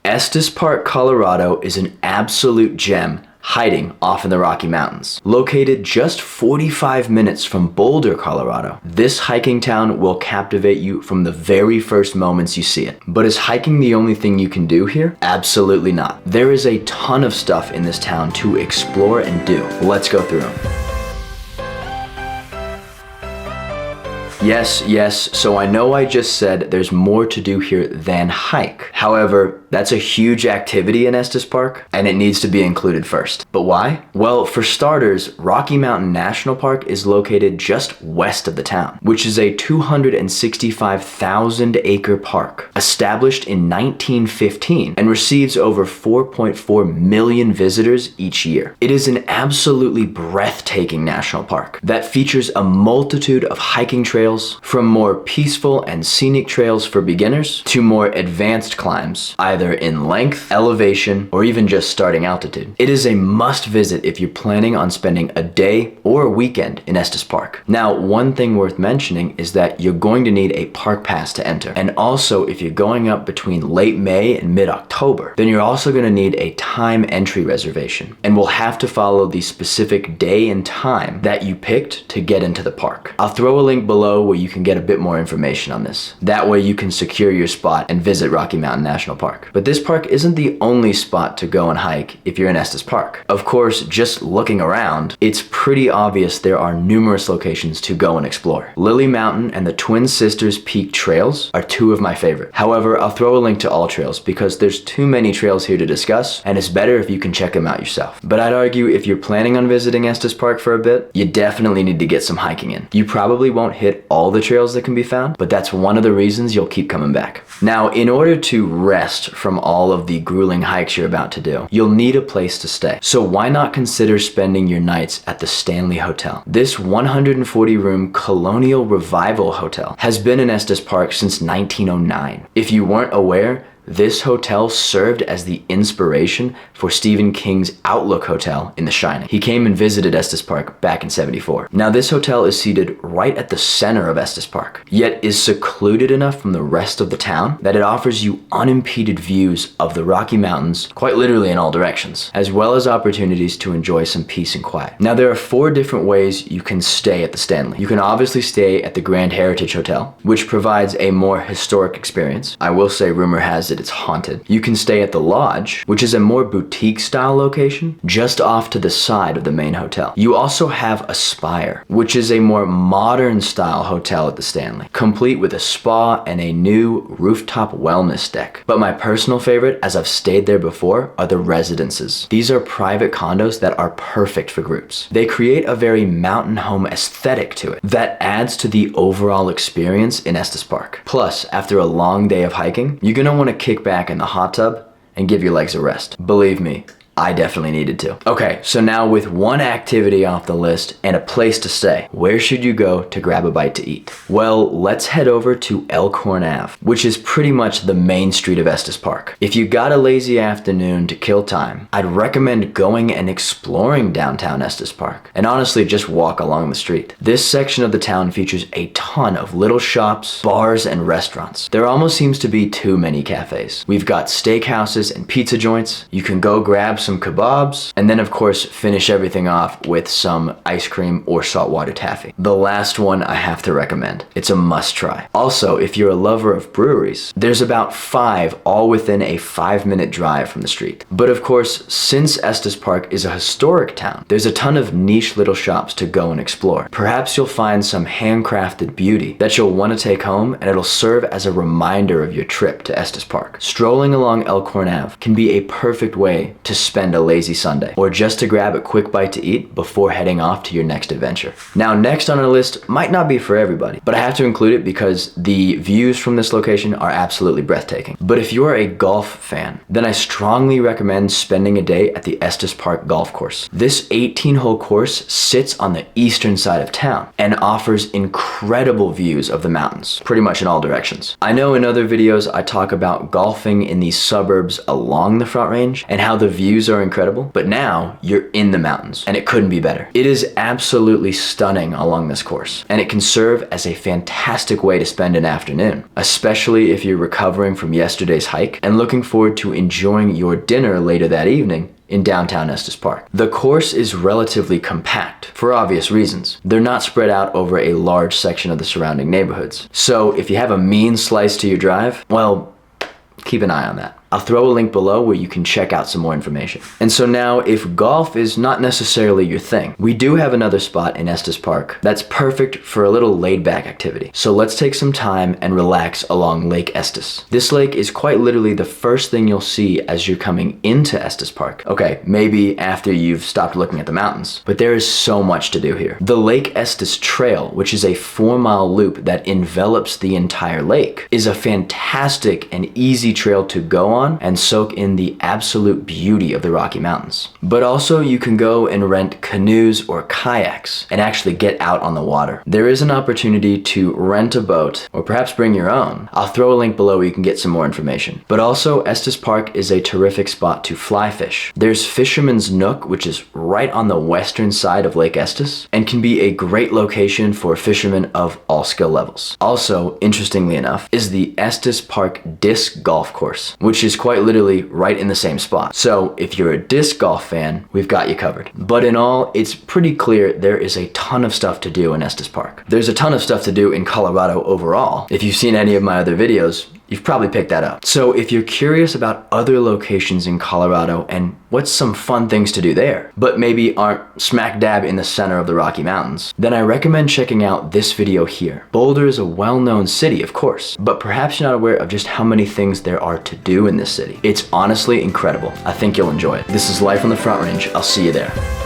Estes Park, Colorado is an absolute gem hiding off in the Rocky Mountains. Located just 45 minutes from Boulder, Colorado, this hiking town will captivate you from the very first moments you see it. But is hiking the only thing you can do here? Absolutely not. There is a ton of stuff in this town to explore and do. Let's go through them. Yes, so I know I just said there's more to do here than hike. However, that's a huge activity in Estes Park, and it needs to be included first. But why? Well, for starters, Rocky Mountain National Park is located just west of the town, which is a 265,000 acre park, established in 1915 and receives over 4.4 million visitors each year. It is an absolutely breathtaking national park that features a multitude of hiking trails, from more peaceful and scenic trails for beginners to more advanced climbs, either in length, elevation, or even just starting altitude. It is a must visit if you're planning on spending a day or a weekend in Estes Park. Now, one thing worth mentioning is that you're going to need a park pass to enter. And also, if you're going up between late May and mid-October, then you're also going to need a time entry reservation, and will have to follow the specific day and time that you picked to get into the park. I'll throw a link below where you can get a bit more information on this. That way you can secure your spot and visit Rocky Mountain National Park. But this park isn't the only spot to go and hike if you're in Estes Park. Of course, just looking around, it's pretty obvious there are numerous locations to go and explore. Lily Mountain and the Twin Sisters Peak trails are two of my favorite. However, I'll throw a link to all trails because there's too many trails here to discuss, and it's better if you can check them out yourself. But I'd argue if you're planning on visiting Estes Park for a bit, you definitely need to get some hiking in. You probably won't hit all the trails that can be found, but that's one of the reasons you'll keep coming back. Now, in order to rest from all of the grueling hikes you're about to do, you'll need a place to stay. So why not consider spending your nights at the Stanley Hotel? This 140-room colonial revival hotel has been in Estes Park since 1909. If you weren't aware, this hotel served as the inspiration for Stephen King's Outlook Hotel in The Shining. He came and visited Estes Park back in '74. Now, this hotel is seated right at the center of Estes Park, yet is secluded enough from the rest of the town that it offers you unimpeded views of the Rocky Mountains, quite literally in all directions, as well as opportunities to enjoy some peace and quiet. Now, there are 4 different ways you can stay at the Stanley. You can obviously stay at the Grand Heritage Hotel, which provides a more historic experience. I will say, rumor has it it's haunted. You can stay at the Lodge, which is a more boutique style location just off to the side of the main hotel. You also have Aspire, which is a more modern style hotel at the Stanley, complete with a spa and a new rooftop wellness deck. But my personal favorite, as I've stayed there before, are the Residences. These are private condos that are perfect for groups. They create a very mountain home aesthetic to it that adds to the overall experience in Estes Park. Plus, after a long day of hiking, you're gonna want to kick back in the hot tub and give your legs a rest. Believe me, I definitely needed to. Okay, so now with one activity off the list and a place to stay, where should you go to grab a bite to eat? Well, let's head over to Elkhorn Ave, which is pretty much the main street of Estes Park. If you got a lazy afternoon to kill time, I'd recommend going and exploring downtown Estes Park, and honestly just walk along the street. This section of the town features a ton of little shops, bars, and restaurants. There almost seems to be too many cafes. We've got steakhouses and pizza joints. You can go grab some kebabs, and then of course finish everything off with some ice cream or saltwater taffy. The last one I have to recommend. It's a must try. Also, if you're a lover of breweries, there's about 5 all within a 5-minute drive from the street. But of course, since Estes Park is a historic town, there's a ton of niche little shops to go and explore. Perhaps you'll find some handcrafted beauty that you'll want to take home, and it'll serve as a reminder of your trip to Estes Park. Strolling along Elkhorn Ave can be a perfect way to spend a lazy Sunday, or just to grab a quick bite to eat before heading off to your next adventure. Now, next on our list might not be for everybody, but I have to include it because the views from this location are absolutely breathtaking. But if you're a golf fan, then I strongly recommend spending a day at the Estes Park Golf Course. This 18-hole course sits on the eastern side of town and offers incredible views of the mountains, pretty much in all directions. I know in other videos I talk about golfing in the suburbs along the Front Range and how the views views are incredible, but now you're in the mountains, and it couldn't be better. It is absolutely stunning along this course, and it can serve as a fantastic way to spend an afternoon, especially if you're recovering from yesterday's hike and looking forward to enjoying your dinner later that evening in downtown Estes Park. The course is relatively compact for obvious reasons. They're not spread out over a large section of the surrounding neighborhoods. So if you have a mean slice to your drive, well, keep an eye on that. I'll throw a link below where you can check out some more information. And so now, if golf is not necessarily your thing, we do have another spot in Estes Park that's perfect for a little laid-back activity. So let's take some time and relax along Lake Estes. This lake is quite literally the first thing you'll see as you're coming into Estes Park. Okay, maybe after you've stopped looking at the mountains, but there is so much to do here. The Lake Estes Trail, which is a 4-mile loop that envelops the entire lake, is a fantastic and easy trail to go on and soak in the absolute beauty of the Rocky Mountains. But also you can go and rent canoes or kayaks and actually get out on the water. There is an opportunity to rent a boat or perhaps bring your own. I'll throw a link below where you can get some more information. But also Estes Park is a terrific spot to fly fish. There's Fisherman's Nook, which is right on the western side of Lake Estes and can be a great location for fishermen of all skill levels. Also, interestingly enough, is the Estes Park Disc Golf Course, which is quite literally right in the same spot. So if you're a disc golf fan, we've got you covered. But in all, it's pretty clear there is a ton of stuff to do in Estes Park. There's a ton of stuff to do in Colorado overall. If you've seen any of my other videos, you've probably picked that up. So if you're curious about other locations in Colorado and what's some fun things to do there, but maybe aren't smack dab in the center of the Rocky Mountains, then I recommend checking out this video here. Boulder is a well-known city, of course, but perhaps you're not aware of just how many things there are to do in this city. It's honestly incredible. I think you'll enjoy it. This is Life on the Front Range. I'll see you there.